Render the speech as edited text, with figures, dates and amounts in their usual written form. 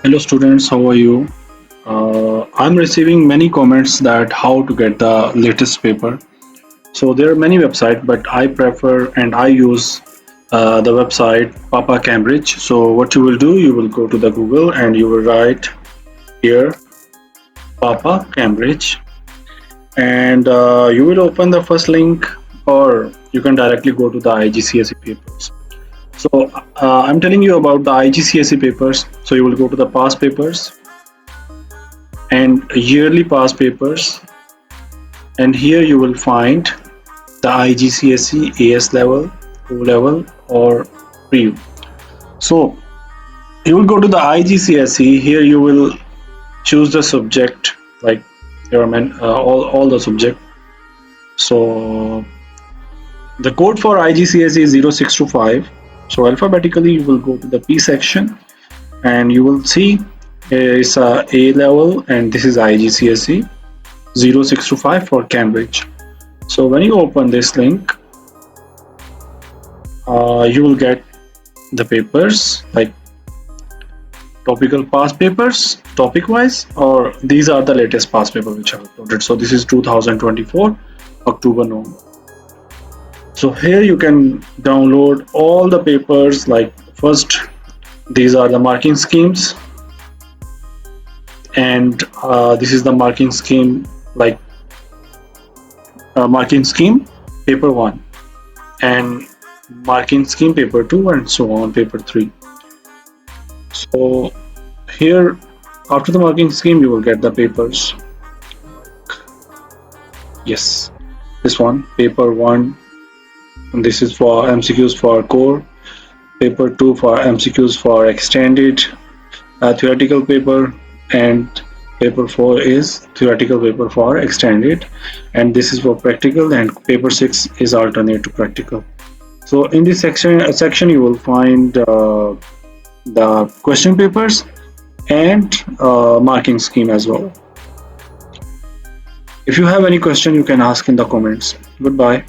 Hello students, how are you? I'm receiving many comments that how to get the latest paper. So there are many websites, but I prefer and I use the website Papa Cambridge. So what you will do, you will go to the Google and you will write here Papa Cambridge, and you will open the first link, or you can directly go to the IGCSE papers. So I'm telling you about the IGCSE papers. So you will go to the past papers and yearly past papers, and here you will find the IGCSE AS level, O level, or pre. So you will go to the IGCSE. Here you will choose the subject, like there are all the subject. So the code for IGCSE is 0625. So alphabetically you will go to the P section and you will see it's A level, and this is IGCSE 0625 for Cambridge. So when you open this link, you will get the papers like topical past papers, topic wise, or these are the latest past paper which are uploaded. So this is 2024 October November. So here you can download all the papers. Like first, these are the marking schemes, and this is the marking scheme, like marking scheme paper 1 and marking scheme paper 2 and so on paper 3. So here after the marking scheme you will get the papers. Yes, this one paper 1, and this is for MCQs for core, paper 2 for MCQs for extended theoretical paper, and paper 4 is theoretical paper for extended, and this is for practical, and paper 6 is alternate to practical. So in this section you will find the question papers and marking scheme as well. If you have any question, you can ask in the comments. Goodbye.